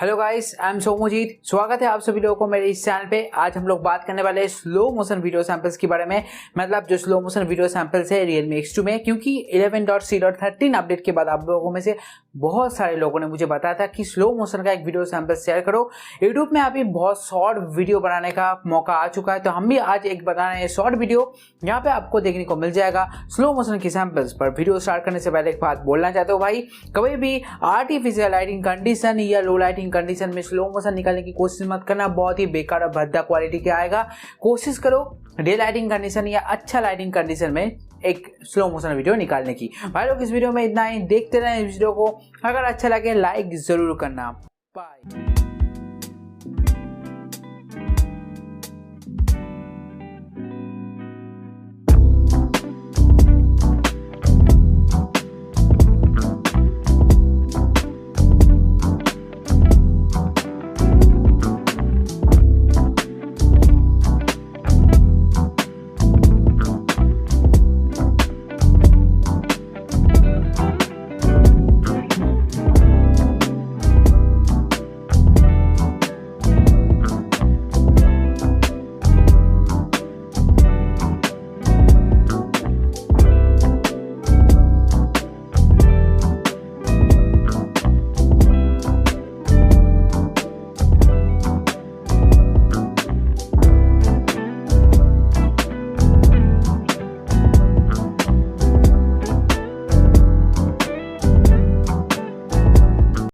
Hello guys, I am Somojit. स्वागत है आप सभी लोगों को मेरे इस चैनल पे। आज हम लोग बात करने वाले हैं स्लो मोशन वीडियो सैंपल्स के बारे में। मतलब जो स्लो मोशन वीडियो सैंपल्स है Realme X2 में, क्योंकि 11.C.13 अपडेट के बाद आप लोगों में से बहुत सारे लोगों ने मुझे बताया था कि स्लो मोशन का एक वीडियो सैंपल शेयर करो। यूट्यूब में अभी बहुत शॉर्ट वीडियो बनाने का मौका आ चुका है, तो हम भी आज एक बना रहे हैं शॉर्ट वीडियो। यहाँ पे आपको देखने को मिल जाएगा स्लो मोशन की सैंपल्स। पर वीडियो स्टार्ट करने से पहले एक बात बोलना चाहते हो भाई, कभी भी आर्टिफिशियल लाइटिंग कंडीशन या लो लाइटिंग कंडीशन में स्लो मोशन निकालने की कोशिश मत करना। बहुत ही बेकार और भद्दा क्वालिटी के आएगा। कोशिश करो डे लाइटिंग कंडीशन या अच्छा लाइटिंग कंडीशन में एक स्लो मोशन वीडियो निकालने की। भाई लोग, इस वीडियो में इतना ही। देखते रहें इस वीडियो को। अगर अच्छा लगे लाइक जरूर करना। बाय।